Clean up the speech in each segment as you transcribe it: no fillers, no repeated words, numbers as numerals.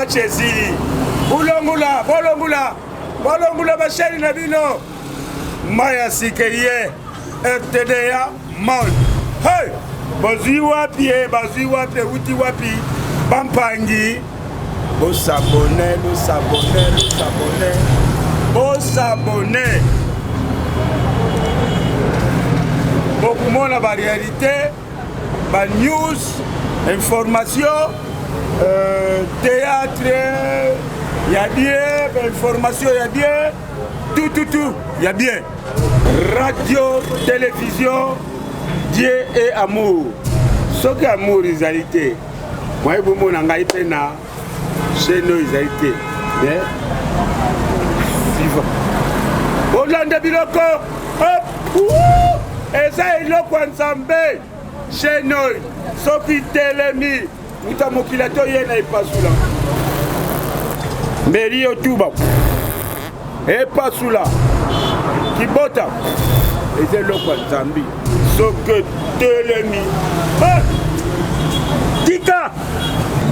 match ezili bolongula basheri na bino maya sikeye RTDA Monde. Hey, bazwi wapi wuti wapi bampangi bosabone bokumona ba réalité ba news information théâtre ya bien information ya bien tout ya bien radio télévision Dieu et amour soki amour réalité moi bomona ngai pena chez nous réalité mais vivant Olanda biloko eza iloko nzambe chez nous soki telemi uta mokilato yena ipasula mberi yotuba epasula kibota eza iloko nzambe soki telemi tika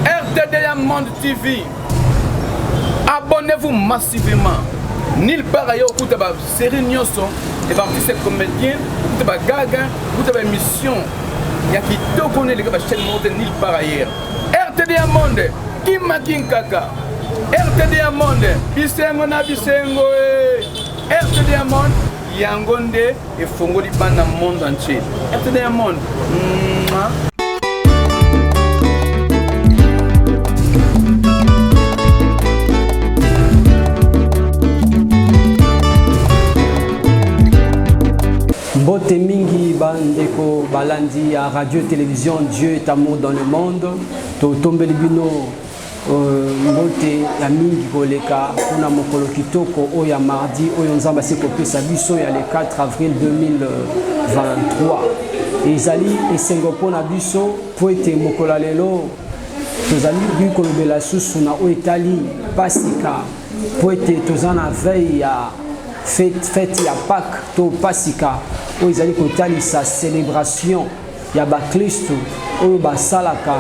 RTDA Monde TV. Abonnez-vous massivement. Nulle part ailleurs, vous avez une série Nyoso, et vous avez comédien, vous avez gaga, vous avez une mission. Il y a qui te connaît les gars, chaîne monte nulle part ailleurs. RTDA Monde, Kimakin Kaka. RTDA Monde, Bisengo na Bisengo. RTDA Monde, Yangonde et Fongoli dans le monde entier. RTDA Monde. Bote mingi bandeko balandi à radio télévision Dieu est amour dans le monde to tombeli bino mbote ya mingi koleka kuna mokolo kitoko oya mardi oyo nzamba se kopesa biso ya le 4 avril 2023 ezali esengo pona biso po ete mokola lelo tozali bi kolobela susu na oetali pasika po ete tozana veille ya fête ya Pâques to pasika oyo ezali kotalisa célébration ya bakristo oyo basalaka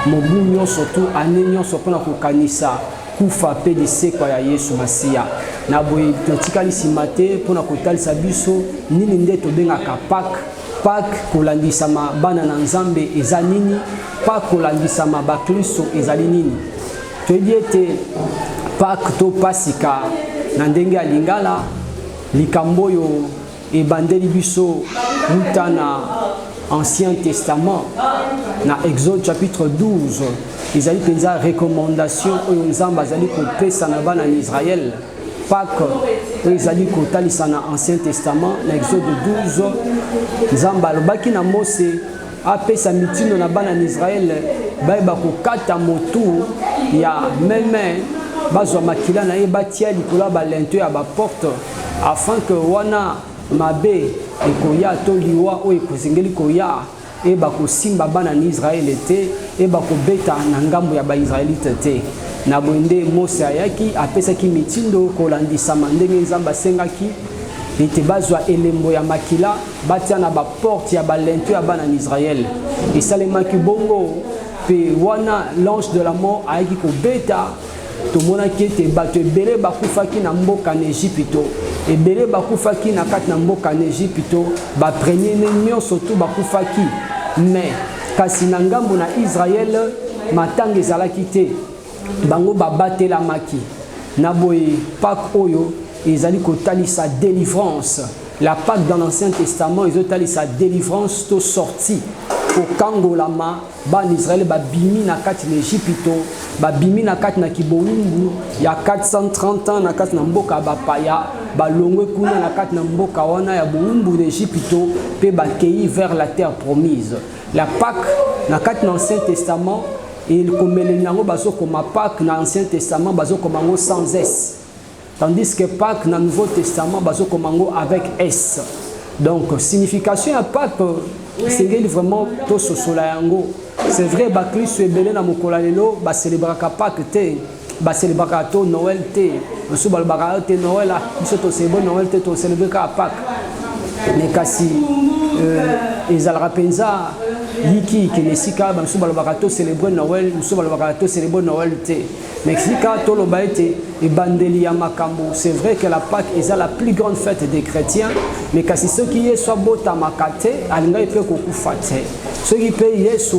mobu nyonso to ane nyonso mpona kokanisa kufa mpe lisekwa ya Yesu Masiya na boye totikali nsima te mpona kotalisa biso nini nde tobengaka Pâques kolandisama bana na Nzambe eza nini Pâques kolandisama bakristo ezali nini toyebi ete Pâques to pasika na ndenge ya lingala likambo oyo ebandeli biso wuta na Ancien Testament na Exode chapitre 12 ezali penza recommandation oyo Nzambe azali kopesa na bana na Israël Pâques oyo ezali kotalisa na Ancien Testament na Exode 12 Nzambe alobaki na Mose apesa mitindo na bana na Israël bayeba kokata motu ya meme bazwa makila na ye batia likolo balento ya baporte afin que wana mabe ekoya to liwa o ekozengeli koya e bakosimba bana na Israël te e bakobeta na ngambo ya baisraélite te na bonde Mose ayaki apesaki mitindo kolandisama ndenge Nzambe asengaki ete bazwa elembo ya makila batia na baporte ya balento ya bana na Israël esalemaki bongo pe wana l'ange de la mort ayaki kobeta tomonaki ete bato ebele bakufaki na mboka na Ejipito ebele bakufaki na kati na mboka na Ejipito bapremier nyonso to bakufaki mais kasi na ngambo na Israël matanga ezalaki te bango babatelamaki na boye Pâques oyo ezali kotalisa délivrance la Pâques dans l'Ancien Testament ezotalisa délivrance to sortie okangolama ban Israël babimi na kati na Ejipito babimi na kati na kiboungu ya 430 ans na kati na mboka bapaya balongwe kuna na kati na mboka wana ya boumbu na Ejipito pe bakei vers la terre promise la Pâques na kati na Ancien Testament et komele nango bazokoma Pâques na Ancien Testament bazokoma ngo sans S tandis que Pâques na Nouveau Testament bazokoma ngo avec S donc signification ya Pâques c'est vraiment tout ce yango c'est vrai bakristo ebele na mokola lelo ba célébraka Pâques te ba célébraka to Noël te oso balbaka te Noël biso to célébrer Noël te to célébrer ka Pâques mais kasi ezalaka penza yiki kenesika banso balobaka to célébrer Noël banso balobaka to célébrer Noël te mais sika to loba ete ebandeli ya makambo c'est vrai que la Pâque est la plus grande fête des chrétiens mais kasi ceux qui y soit botamaka te alinga pe kokufa te ceux qui pe Yesu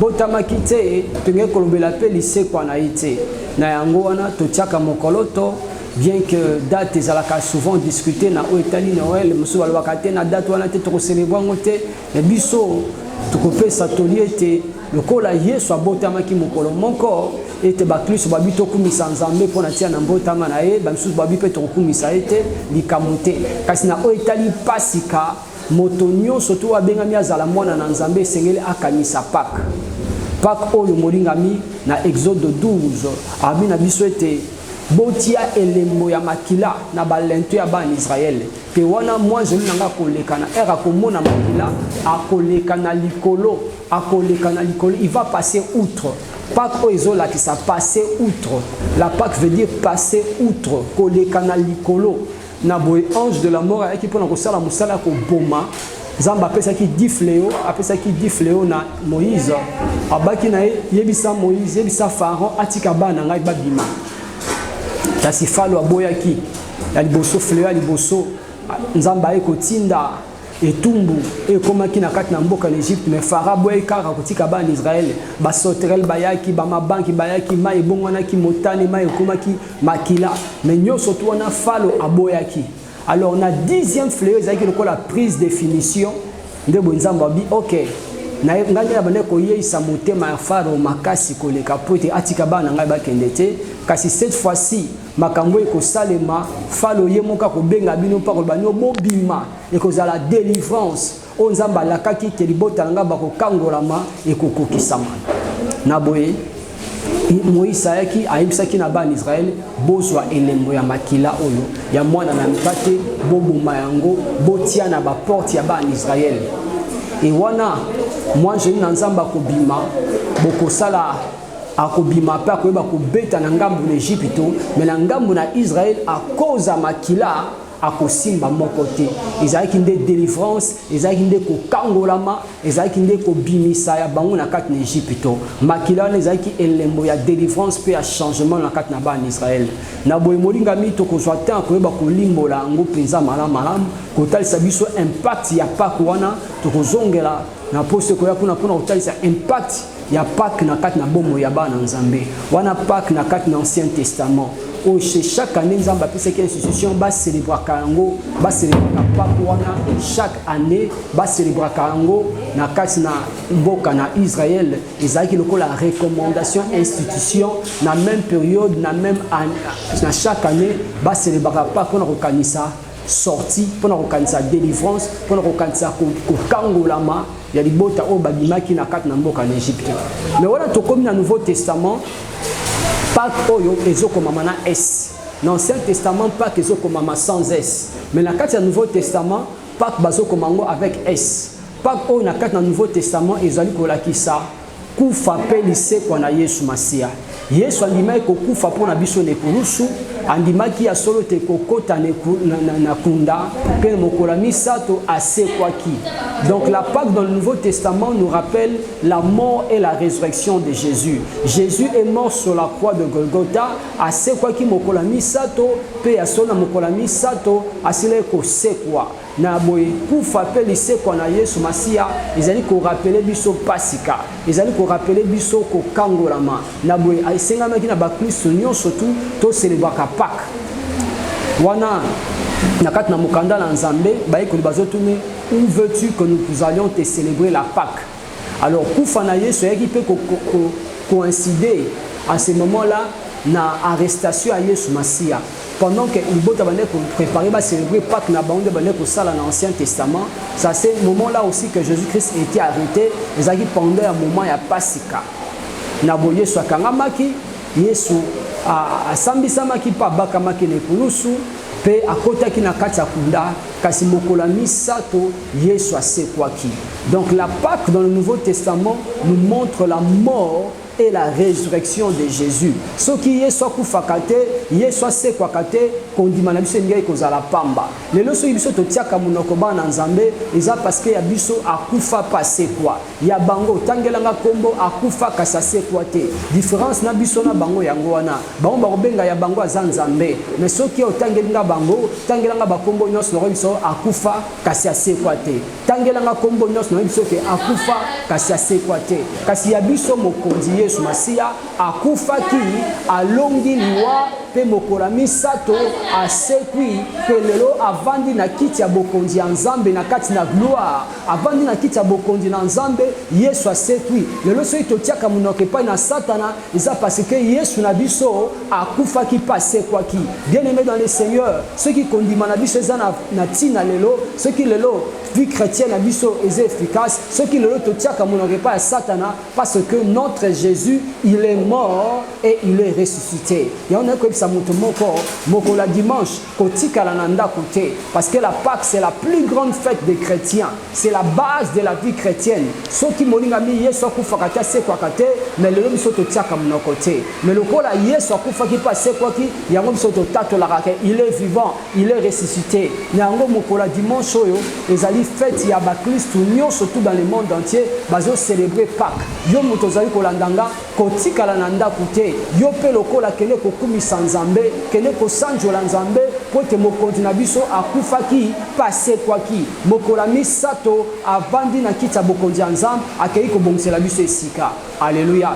botamaki te penge kolobela pe lisekwa na ite na yango wana totiaka mokoloto bien que date ezalaka souvent discuté na oetali Noël mosu balobaka te na date wana te tokocélébrer ngo te mais biso tokopesa toli ete lokola Yesu abotamaki mokolo moko ete bakristo babi tokumisa nzambe mpona tia na mbotama na ye bamisusu babi mpe tokokumisa ete likambo te kasi na oetali pasika moto nyonso to abengami azala mwana na nzambe esengeli akanisa Pâque oyo molingami na Exode 12 abi na biso ete botia elembo ya makila na balento ya bana Israël pe wana mwanzeli nanga koleka na era komona makila akoleka na likolo il va passer outre Pâque oyo qui ça passer outre la Pâque veut dire passer outre koleka na likolo na boy ange de la mort qui pona ko sala musala ko boma Zamba apesa ki di fléau na Moïse abaki na yebisa Moïse yebisa Pharaon atika bana ngai babima kasi falo aboyaki ya liboso fléau ya liboso nzamba ekotinda etumbu ekomaki na kati na mboka na Egypte mais Pharaon boy kaka kotika bana Israël basoterel bayaki bamabanki bayaki mai ebongwanaki motane mai ekomaki makila mais nyoso to wana falo aboyaki. Alors on a 10e fléau ezaki lokola prise définition nde bonzamba bi OK na ngani ya bane ko yeisa motema ya Pharaon makasi koleka pote atika bana ngai bakende te kasi cette fois-ci makambo eko salema Pharaon ye moka ko benga bino pa ko banyo mobima ekozala délivrance o nzamba lakaki ke libota nga bako kangolama ekokokisama na boye Moïse ayaki ayebisaki na bana Israël bozwa elembo ya makila oyo ya mwana na mpate bobuma yango botia na ba porte ya bana Israël et wana moi je na nzamba kobima bokosala akobima pa koyeba kobeta na ngambu na Egypte mais na ngambu na Israël a cause makila akosimba moko te ezalaki nde délivrance ezalaki nde kokangolama ezalaki nde kobimisa ya bango na kati na Egypte makila wana ezalaki elembo ya délivrance pe ya changement na kati na bana Israël na boye molingami tokozwa te koyeba kolimbola yango mpenza malamu kotalisa biso impact ya Pâque wana tokozongela na poste koya kuna kotalisa impact ya Pâque na kati na bomo ya bana Nzambe wana Pâque na kati na Ancien Testament chaque année nous avons appelé cette institution va célébrer Karango va célébrer Pâques chaque année va célébrer Karango na kati na mboka na Israël ezaki lokola la recommandation institution na même période na même na chaque année va célébrer Pâques pour rekanisa sortie pour rekanisa délivrance pour rekanisa kokangolama ya libota o babimaki na kati na mboka na Égypte mais voilà to comme na Nouveau Testament Pâques oyo ezokomama na S. Dans l'Ancien Testament, Pâques ezokomama sans S. Mais dans le Nouveau Testament, Pâques bazokomango avec S. Pâques oyo na kati na Nouveau Testament ezali kolakisa kufa pe lisekwa na Yesu Masia. Yesu andimaki kokufa mpona biso na ekulusu andimaki ya solo te kokota na kunda pe mokolo misato asekwaki. Donc la Pâque dans le Nouveau Testament nous rappelle la mort et la résurrection de Jésus. Jésus est mort sur la croix de Golgotha asekwaki mokolo misato pe ya solo mokolo misato asile kosekwa. Na boye kufa pe lisekwa na Yesu Masia ezali ko rappeler biso Pasika ezali ko rappeler biso ko kangolama na boye asengamaki na bakristo nyonso to célébrer Pâques wana na kati na mokanda na Nzambe bayekoli bazotune où veux-tu que nous allions te célébrer la Pâques alors kufa na Yesu yaki pe coïncider à ce moment-là na arrestation à Yesu Masia pendant que il bota bande pour préparer ba célébrer Pâques na bande bande pour ça dans l'Ancien Testament ça c'est le moment là aussi que Jésus-Christ était arrêté ezaki pendant un moment ya Pasika na boye so kangamaki Yesu asambisamaki pa bakamaki ne kulusu pe akotaki na kati ya kunda kasi mokolo misato Yesu asekwaki donc la Pâque dans le Nouveau Testament nous montre la mort et la résurrection de Jésus. Ce qui est soit kufakate, yé soit sekwakate, kondima na biso ngai kozala pamba. Lelo so biso to tiaka munoko bana nzambe, eza parce que ya biso akufa passé quoi. Ya bango tangelanga kombo akufa kasase quoi te. Différence na biso na bango yango wana. Bango bakobenga ya bango aza nzambe. Mais ce qui otangelinga bango, tangelanga bakombo nyos no biso akufa kasase quoi te. Tangelanga kombo nyos no biso ke akufa kasase quoi te. Kasi ya biso mokonzi Yesu Masia akufa ki alongi liwa pe mokola misato asekwi pe lelo avandi na kiti ya bokonzi ya nzambe na kati na gloire avandi na kiti ya bokonzi na nzambe Yesu asekwi lelo so itotiaka munoko epai na satana eza parce que Yesu na biso akufa ki passé quoi qui bien aimé dans le Seigneur ceux qui kondima na biso eza na tina lelo ceux qui lelo vie chrétienne na biso est efficace ceux qui lelo totiaka munoko epai ya satana parce que notre Jésus il est mort et il est ressuscité ya on a sa moto moko la dimanche kotika la nanda côté parce que la Pâque c'est la plus grande fête des chrétiens c'est la base de la vie chrétienne ceux qui molinga mi yeso kufakata se kwakate mais le biso to tiaka mon côté mais le kola yeso kufaki passé quoi qui yango biso to tato la rake il est vivant il est ressuscité yango mokola dimanche oyo ezali fête ya ba Christ union surtout dans le monde entier bazo célébrer Pâque yo moto zali kolandanga kotika la nanda côté yo pe lokola kele kokumisa nzambe kele kosanjola nzambe po te mokonzi na biso akufaki passé quoi qui mokola misato avandi na kiti ya bokonzi ya nzambe akei kobongisela biso esika alléluia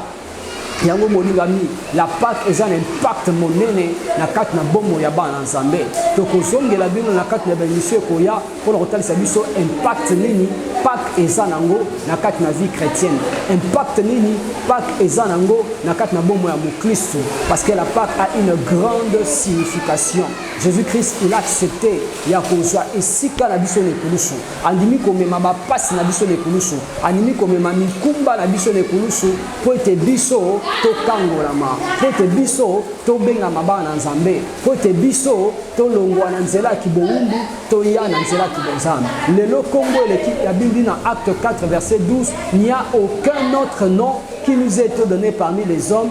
yango molingami la Pâque eza un impact monene na kati na bomo ya bana nzambe tokozongela bino na kati na bémission koya pour kotalisa biso impact nini Pâque eza nango na kati na vie chrétienne impact nini Pâque eza nango na kati na bomo ya mokristo parce que la Pâque a une grande signification Jésus-Christ il a accepté ya kozwa esika na biso nekulusu andimi komema bapasi na biso nekulusu andimi komema mikumba na biso nekulusu po ete biso tokangolama po ete biso tobengama bana nzambe po ete biso tolongwa na nzela ya kibowumbu toya na nzela ya kibonzambe lelo kombo eleki ya Bible dans Acte 4 verset 12 il n'y a aucun autre nom qui nous est donné parmi les hommes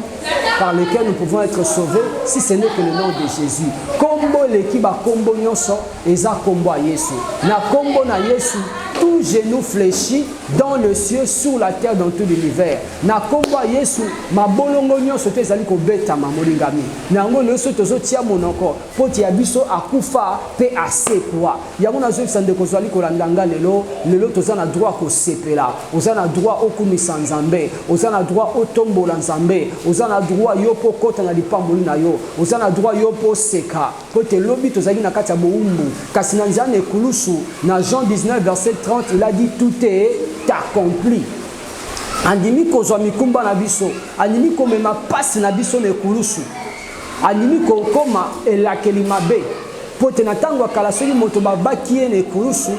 par lesquels nous pouvons être sauvés si ce n'est que le nom de Jésus kombo eleki ba kombo nyonso eza kombo ya Yesu na kombo na Yesu tout genou fléchit dans le ciel, sur la terre, dans tout l'univers. Na komba Yesu, ma bolongo nyonso te ezali kobeta ma molingami. Na ngo nyonso tozo tia monoko, poti ya biso akufa pe asekwa. Yango nazo sande kozwali kolandanga lelo toza na droit ko sepela. Oza na droit okumisa nzambe, oza na droit otombola nzambe, oza na droit yo po kota na lipamboli na yo, oza na droit yo po seka. Kote lobi tozali na kati ya boumbu. Kasi na nzane ekulusu na Jean 19 verset 30 il a dit tout est accompli. Andimi kozwa mikumba na biso, andimi komema pasi na biso na ekulusu. Andimi kokoma elakeli mabe. Pote na tango kala soki moto babaki ye na ekulusu,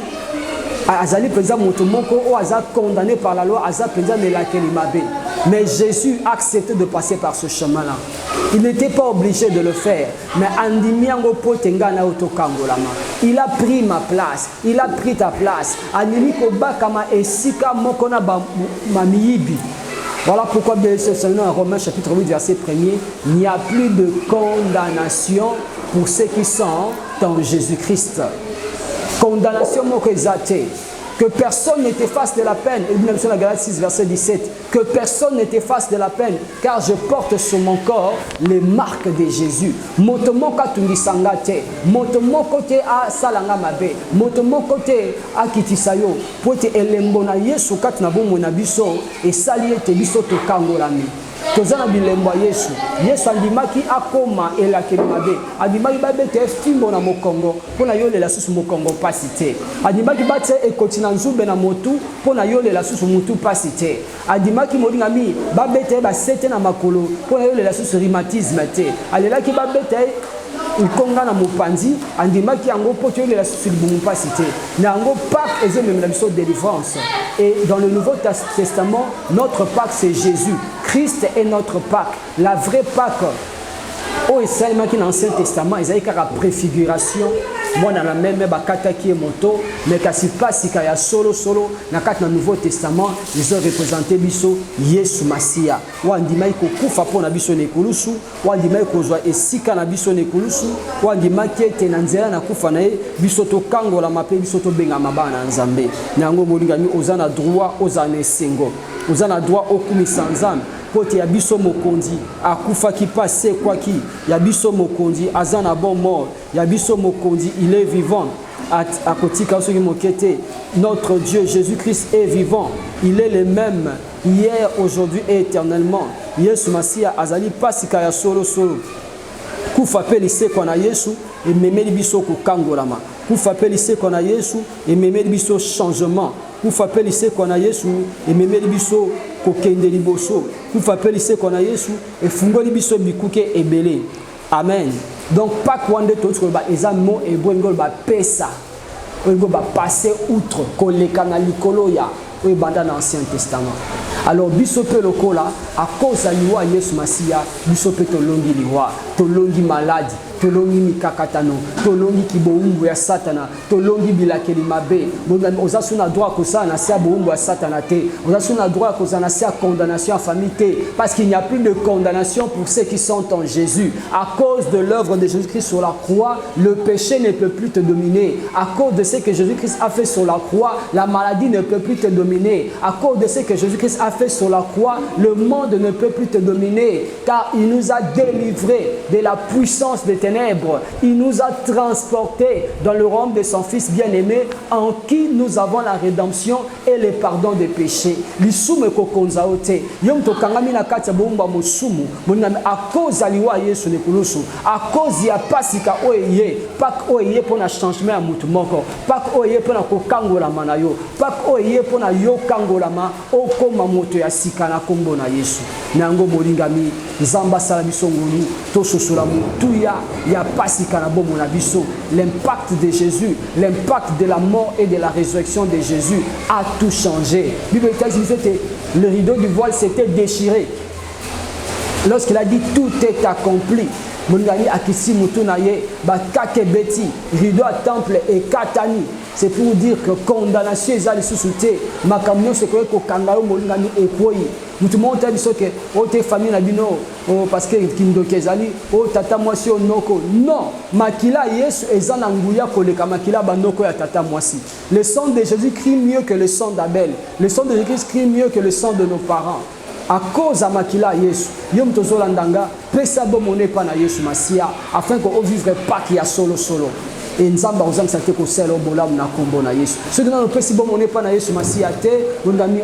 azali penza moto moko o aza condamné par la loi, aza penza melakeli mabe. Mais Jésus a accepté de passer par ce chemin-là. Il n'était pas obligé de le faire. Mais Andimiango Potengana Otokangolama. Il a pris ma place. Il a pris ta place. Animiko Bakama et Sika Mokona Mamiibi. Voilà pourquoi, bien sûr, dans Romains chapitre 8, verset 1er, il n'y a plus de condamnation pour ceux qui sont dans Jésus-Christ. Condamnation Mokezate. Que personne ne t'efface de la peine. Et bien, dans Galates 6, verset 17. Que personne ne t'efface de la peine, car je porte sur mon corps les marques de Jésus. Motomoko tungisangate, motomoko te a salanga mabe, motomoko te a kitisayo. Pote elembona Yesu kat na bomo na biso et salié te biso to kangolami. Tozana bilembo Yesu. Yesu andimaki akoma elakeli mabe. Andimaki babete fimbo na mokongo pona yole la susu mokongo pasite. Andimaki bate ekotina nzube na motu pona yole la susu mutu pasite. Andimaki modingami babete ba sete na makolo pona yole la susu rhumatisme te. Alelaki babete ikonga na mopanzi andimaki yango poto yole la susu libumu pasite. Na yango Pâque ezeme na biso délivrance. Et dans le Nouveau Testament, notre Pâque c'est Jésus. Christ est notre Pâque. La vraie Pâque, au Israël qui dans l'Ancien Testament, ils avaient la préfiguration mwana na meme bakataki ye moto mais kasi pasika ya solo na kati na Nouveau Testament ils ont représenté biso Yesu Masia wandimaki kokufa mpo na biso na ekulusu wandimaki kozwa esika na biso na ekulusu wandimaki ete na nzela na kufa na ye biso tokangolama mpe biso tobengama bana na Nzambe na yango molingami oza na droit oza na esengo oza na droit okumisa Nzambe pote ya biso mokonzi akufaki passé kwaki ya biso mokonzi aza na bon mort ya biso mokonzi il est vivant akotika soki mokete notre Dieu Jésus-Christ est vivant il est le même hier aujourd'hui et éternellement Yesu Masia azali pasika ya solo kufa pe lisekwa na Yesu ememeli biso kokangolama kufa pe lisekwa na Yesu ememeli biso changement kufa pe lisekwa na Yesu ememeli biso kokende liboso kufa pe lisekwa na Yesu efungoli biso bikuke ebele amen donc pas kwande to tsoba ezamo ebwengo ba pesa oyo ba passer outre koleka na likolo ya oyo banda na Ancien Testament alors biso pe lokola à cause ya liwa Yesu Masia biso pe tolongi liwa tolongi maladi tolongi mikakatano tolongi kiboumbu ya satana tolongi bilakeli mabe ozasu na droit kosala na sia boumbu ya satana te ozasu na droit kosala na sia condamnation à famille te parce qu'il n'y a plus de condamnation pour ceux qui sont en Jésus à cause de l'œuvre de Jésus-Christ sur la croix le péché ne peut plus te dominer à cause de ce que Jésus-Christ a fait sur la croix la maladie ne peut plus te dominer à cause de ce que Jésus-Christ a fait sur la croix le monde ne peut plus te dominer car il nous a délivrés de la puissance des ténèbres. Il nous a transportés dans le royaume de son Fils bien-aimé en qui nous avons la rédemption et le pardon des péchés. Lisumu kokonza ote. Yom to kangami na kati ya bomba mosumu. Monami a cause aliwa Yesu ne kulusu. A cause ya pasika oye. Pak oye pona changement ya mutu moko. Pak oye pona kokangola manayo. Pak oye pona yo kangola ma okoma moto ya sika na kombo na Yesu. Nango molingami Zamba sala biso ngulu to sosula mutuya ya pasika na bomo na biso. L'impact de Jésus, l'impact de la mort et de la résurrection de Jésus a tout changé. Bible dit que le rideau du voile s'était déchiré. Lorsqu'il a dit tout est accompli. Mongani akisi mutunaye bakake beti rideau à temple et katani. C'est pour dire que condamnation ezali susute makamyo se ko kangalo mongani ekoyi. Mutu monta biso ke o te famille na bino parce que kindoke ezali o tata mwasi onoko non makila Yesu ezana nguya koleka makila banoko ya tata mwasi. Le sang de Jésus crie mieux que le sang d'Abel. Le sang de Jésus crie mieux que le sang de nos parents. À cause de makila Yesu yom tozolandanga pesa bomone pa na Yesu Masia afin qu'on vivre pas qui a solo et nzamba ozangisa te kosala obolamu na kombo na Yesu soki nano pesi bomone pa na Yesu Masia te ngami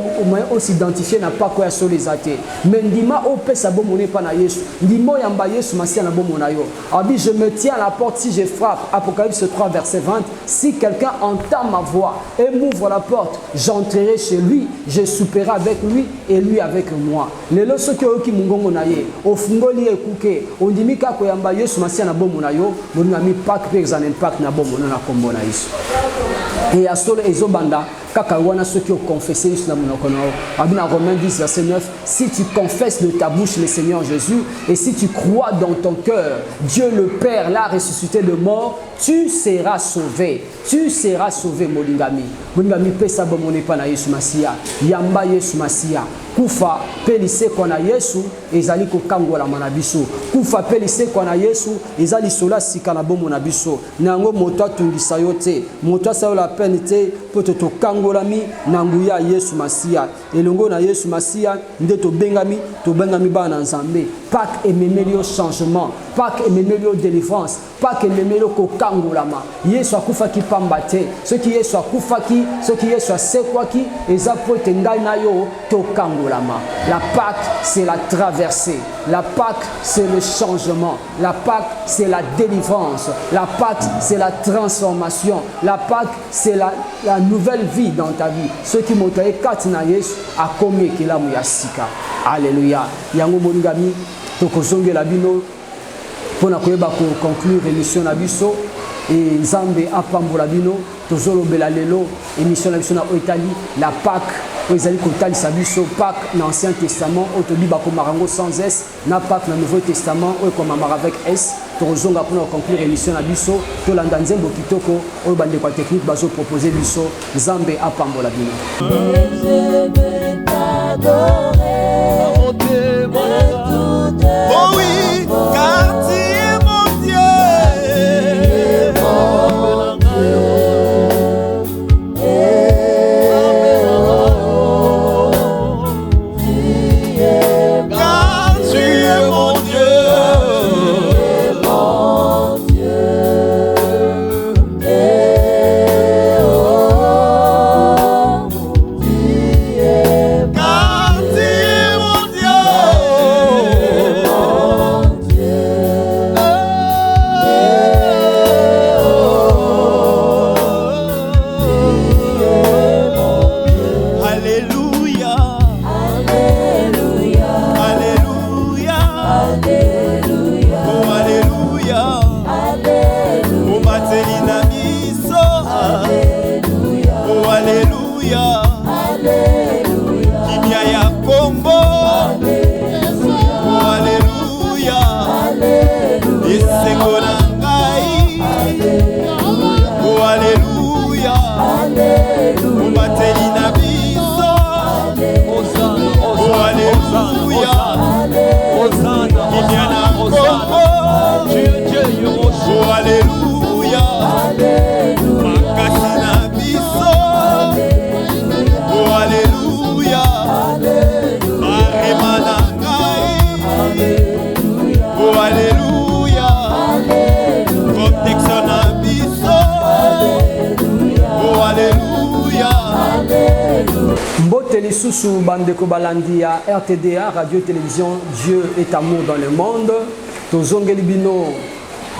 on s'identifier na pas quoi solo ezate mais ndima opesa bomone pa na Yesu ndimo yamba Yesu Masia na bomona yo abi je me tiens à la porte si je frappe Apocalypse 3 verset 20 si quelqu'un entend ma voix et m'ouvre la porte j'entrerai chez lui je souperai avec lui et lui avec moi lelo soki oki mungongo na ye ofungoli ekuke ondimika ko yamba Yesu Masia na bomona yo ngami pak pe examen pak na bomo na kombo na Yesu et ya solo ezobanda kaka wana ceux qui ont confessé Yesu na monoko na abina Romains 10 verset 9 si tu confesses de ta bouche le Seigneur Jésus et si tu crois dans ton cœur Dieu le Père l'a ressuscité de mort tu seras sauvé molingami pesa bomone pa na Yesu Masia yamba Yesu Masia kufa pelise kwa na Yesu ezali kokangola na biso kufa pelise kwa na Yesu ezali sola sika na bomo na biso nango moto atungisa yo te moto asala la peine te poto tokangolami na nguya Yesu Masia elongo na Yesu Masia nde tobengami bana Nzambe Pâques ememeli yo changement Pâques ememeli yo délivrance Pâques ememeli yo kokangolama Yesu akufaki pamba te soki Yesu akufaki soki Yesu asekwaki eza po ete ngai na yo tokangolama. La Pâques c'est la traversée, la Pâques c'est le changement, la Pâques c'est la délivrance, la Pâques c'est la transformation, la Pâques c'est la nouvelle vie dans ta vie. Ceux qui m'ont été katina Yesu akomi kilamu ya sika. Alléluia. Yango moningami tokozonge la bino pona koyeba ko conclure émission na biso et Nzambe apambola bino tozolobela lelo émission na biso na Italie la Pâques ezali kotalisa biso Pâques na Ancien Testament otobi bako marango sans S na Pâques na Nouveau Testament oyo komamara avec S tozonga pour conclure émission na biso tolanda nzembo kitoko oyo bande kwa technique bazo proposer biso nzambe apambola bino. Oh oui, car tu es mon Dieu. Sous Bandeko Balandia, RTDA, Radio Télévision, Dieu est amour dans le monde. Tozongeli bino,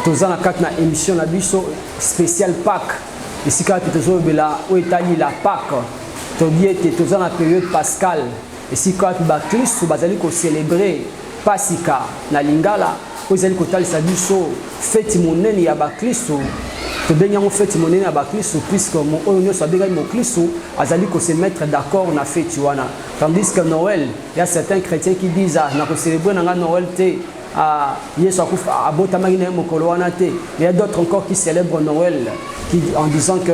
tozana katna émission na biso spécial Pâques. Ici quand tozo bela o etali la Pâques. Tobiete tozana période pascale. Ici quand ba Christ bazali ko célébrer Pasika na Lingala, ozali ko talisa biso fête monene ya ba Christ. Tobenyango fête monene ya ba Christ puisque mon oyo nyo sabega mo Christ azali ko se mettre d'accord na fête wana. Tandis que Noël, il y a certains chrétiens qui disent na ko célébrer na Noël te Yesu akufa abotama ina mokolo wana te. Il y a d'autres encore qui célèbrent Noël en disant que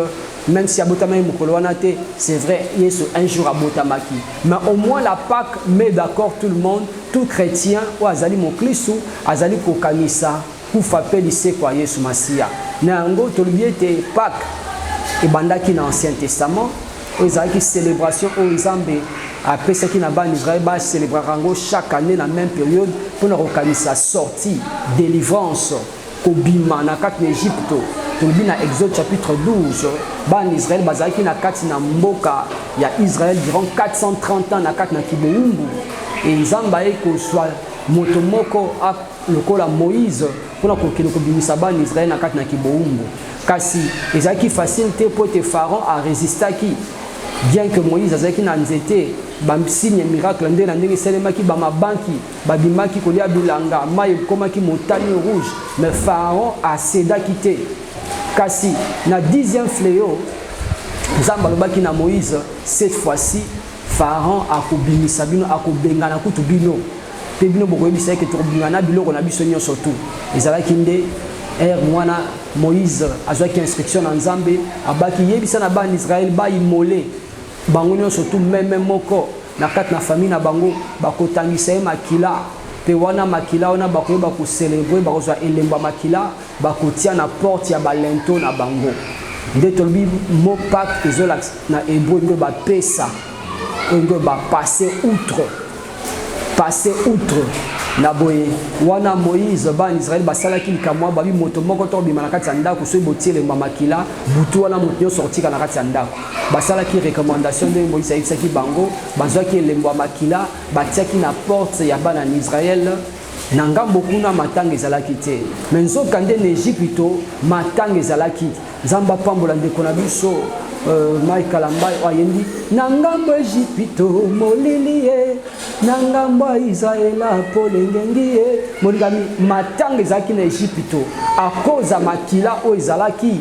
même si abotama mokolo wana te, c'est vrai Yesu un jour abotamaki. Mais au moins la Pâque met d'accord tout le monde, tout chrétien ou azali mo Christ azali ko kanisa pour faire lycée quoi Yesu Masia. Nango tolibiete Pâques et bandaki na Ancien Testament ezaki célébration au Nzambe après ce qui n'a pas Israël va célébrer chaque année la même période pour nous organiser sa sortie délivrance kobima na kat Égypte tolibi na Exode chapitre 12 ban Israël bazaki na kati na mboka ya Israël durant 430 ans na kat na kiboumbu et Nzambe eko soit motomoko a lokola Moïse pour kokilo kobimisa ban Israël na kat na kiboumbu kasi ezaki facilité pour te Pharaon à résister qui bien que Moïse azaki na nzete ba signe miracle ndé na ndenge selemaki ba mabanki ba bimaki kolia bilanga mai komaki montagne rouge mais Pharaon a cédé quitté kasi na 10e fléau Nzambe alobaki na Moïse cette fois-ci Pharaon a kobimisa bino akobengana kutu bino pe bino bokoyebisa ke to bingana biloko na biso nyonso tout ezalaki nde mwana Moïse azwaki instruction na Nzambe abaki yebisa na ban Israël ba imolé bango nyonso tout même moko na kat na famille na bango bakotangisa makila pe wana makila wana bakoyeba ko célébrer bakozwa elemba makila bakotia na porte ya balento na bango nde tolobi mo Pâques ezola na hébreu ngo ba pesa ngo ba passer outre na boye wana Moïse ban Israël basalaki likamwa babi moto moko to bima na kati ya ndako so botiele makila butu wana moto sorti kana kati ya ndako basalaki recommandation de Moïse ayisaki bango bazwaki elembo makila batiaki na porte ya bana en Israël na ngambo kuna matanga ezalaki te menzo kande na Égypte matanga ezalaki Nzamba pambola ndeko na biso Mike Kalambai oyendi nangambo Égypte molilie nangambo Israël polengengie monigami matanga ezalaki na Égypte à cause ya makila o ezalaki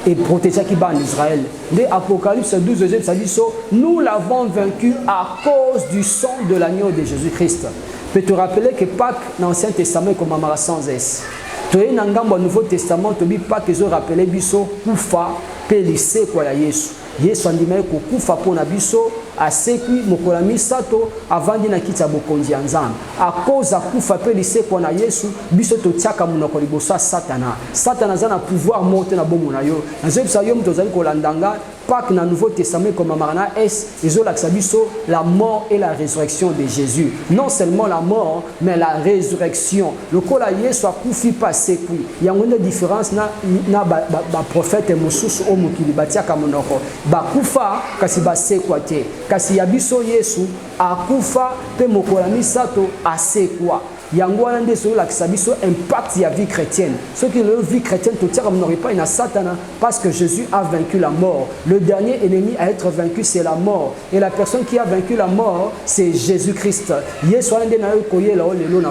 et protéger qui bat en Israël. Dès Apocalypse 12, ça dit ça, nous l'avons vaincu à cause du sang de l'agneau de Jésus-Christ. Je peux te rappeler que Pâques dans l'Ancien Testament comme Amara sans S. toye na ngambo ya Nouveau Testament tobi Pâques ezo rappeler biso kufa pe lisekwa ya Yesu. Yesu andimai kokufa pona biso asekwi mokola misato avandi na kiti ya bokonzi ya Nzambe. A cause akufa pe lisekwa na Yesu biso totiaka munoko liboso ya Satana. Satana za na pouvoir monter na bomo na yo. Nazo bisa yo mto zali kolandanga Pâques na Nouveau Testament comme marana es ezolakisa biso la mort et la résurrection de Jésus. Non seulement la mort mais la résurrection. Lokola Yesu akufi pa sekwi. Yango na différence na ba prophète mosusu o mokili batiaka munoko. Bakufa kasi basekwa te. Kasi ya biso Yesu akufa pe mokola misato asekwa. Yango wana nde so lakisa biso impact ya vie chrétienne. Ce qui le vie chrétienne tout tient comme n'aurait pas une Satan parce que Jésus a vaincu la mort. Le dernier ennemi à être vaincu c'est la mort et la personne qui a vaincu la mort c'est Jésus-Christ. Yesu ande na yo koyela o lelo na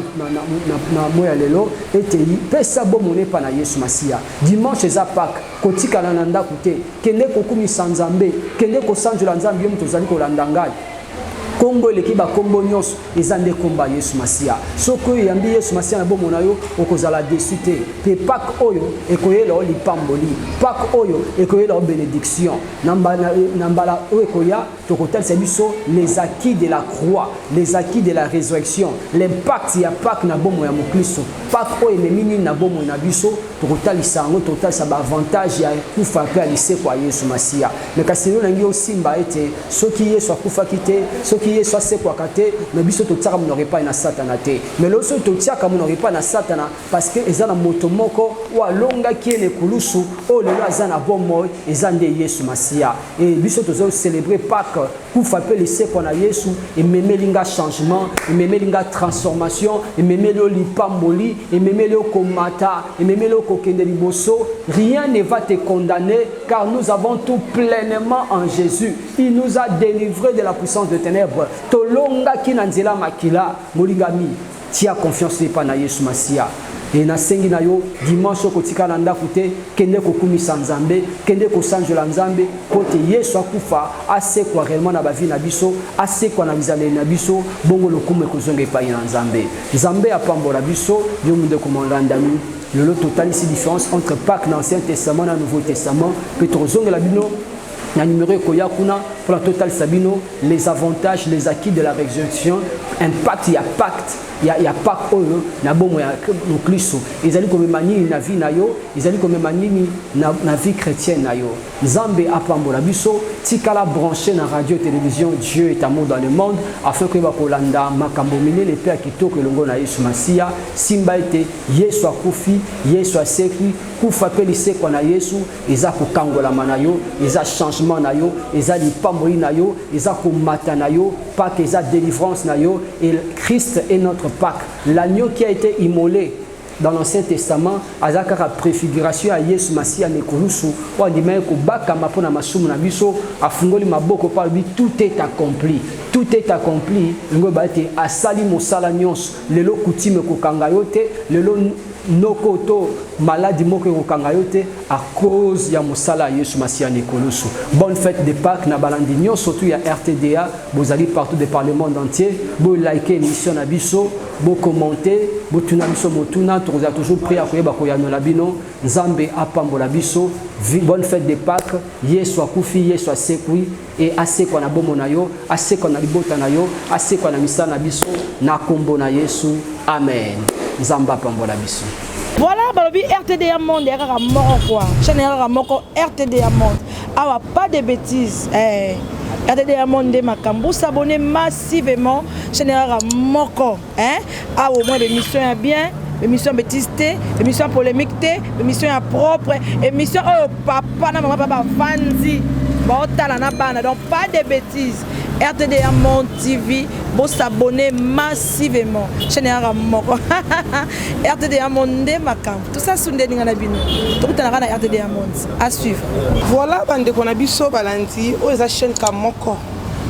moya lelo etei pesa bomone pa na Yesu Masia. Dimanche eza Pâques kotika na ndako te kende kokumisa Nzambe kende kosanjula Nzambe yo mutozali kolandanga. Kongo leki ba kombo nyos ezande komba Yesu Masia. Soko yambi Yesu Masia na bomo na yo okozala desute. Pe Pâques oyo ekoyela o lipamboli. Pâques oyo ekoyela o bénédiction. Nambala oyo ekoya tokotalisa biso les acquis de la croix, les acquis de la résurrection. L'impact ya Pâques na bomo ya Mokristo. Pâques oyo ememini na bomo na biso tokotalisa ngo tokotalisa ba avantage ya kufa pe alise kwa Yesu Masia. Mais kasi no nangi osimba ete soki Yesu akufa kite soki Yesu asekwaka te na biso totiaka munoko epai na Satana te. Mais loso totiaka munoko epai na Satana parce que eza na moto moko o alongaki ene kulusu o lelo aza na bomo eza nde Yesu Masia. Et biso tozo célébrer Pâques kufa pe lisekwa na Yesu ememelinga changement, ememelinga transformation, ememeli lipamboli, ememeli komata, ememeli kokende liboso. Rien ne va te condamner car nous avons tout pleinement en Jésus. Il nous a délivrés de la puissance de ténèbres. Tolonga ki na nzela makila molingami tia confiance pa na Yesu Masia. Et na sengi na yo dimanche kotika na ndako te kende kokumisa Nzambe kende kosanjola Nzambe pote Yesu akufa asekwa réellement na bavi na biso asekwa na bizaleli na biso bongo lokume kozonga epai na Nzambe. Nzambe apambola biso yo munde komandami. Le lot total ici différence entre Pâques dans l'Ancien Testament et le Nouveau Testament. Petrozong la Bible, la numéro Koyakuna pour la totale Sabino, les avantages, les acquis de la résurrection, impact, il y a pacte. Il y a Pâques oyo na bomo ya Kristo ezali komemani na vie na yo ezali komemani na vie chrétienne na yo. Nzambe apambola biso tikala branché na radio télévision Dieu est amour dans le monde afin que ba kolanda makambo minene pe kitoko longo na Yesu Masia simba ete Yesu akufi Yesu asekwi kufa pe lisekwa na Yesu eza kokangola na yo eza changement na yo eza lipamboli na yo eza komata na yo Pâques eza délivrance na yo et Christ est notre Pâques. L'agneau qui a été immolé dans l'Ancien Testament, azakara préfiguration à Yesu Masia nekolusu, wa dimai ko baka mapona masumu na biso, afungoli maboko par lui tout est accompli. Tout est accompli. Ngo baete asali mosala nyonso, lelo kutime ko kangayote, lelo nokoto maladie moko ko kangayote à cause ya mosala Yesu Masia nekolusu. Bonne fête de Pâques na balandi nyonso surtout ya RTDA, vous allez partout de par le monde entier, vous likez l'émission na biso, vous commentez, vous tuna biso motuna. Vous avez toujours prié à koyeba koyano labino Nzambe apambola biso. Bonne fête de Pâques. Yesu akufi Yesu asekwi et asekwa na bomo na yo asekwa na libota na yo asekwa na misala na biso na kombo na Yesu amen. Nzambe apambola biso. Voilà, balobi RTDA Monde yaka moko quoi. Chaîne yaka moko RTDA Monde. Awa pas de bêtises. RTDA Monde de makambo s'abonner massivement chaîne yaka moko awa au moins l'émission est bien. Émission bêtise, émission polémique, émission propre, émission oh papa na maman papa Vanzi. Bon talana bana donc pas de bêtises. RTDA Monde TV, vous s'abonner massivement. Chaîne moko. RTDA Monde makam. Tout ça sunde ninga na bino. Tout na RTDA Monde à suivre. Voilà bande qu'on a biso balandi o eza chaîne kamoko.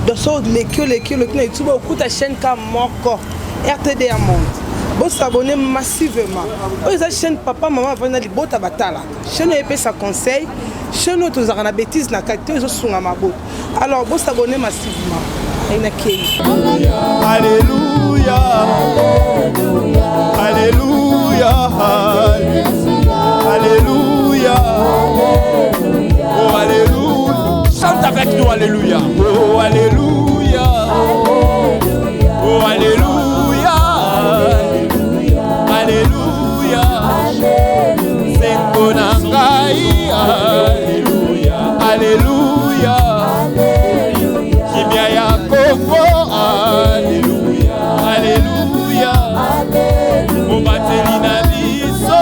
De so le na YouTube au ta chaîne kamoko. RTDA Monde. Vous s'abonnez massivement. Vous avez chaîne papa maman vana li bota batala. Chaîne épée sa conseil. Chaîne autres za na bêtise na qualité zo sunga mabot. Alors vous s'abonnez massivement. Alléluia.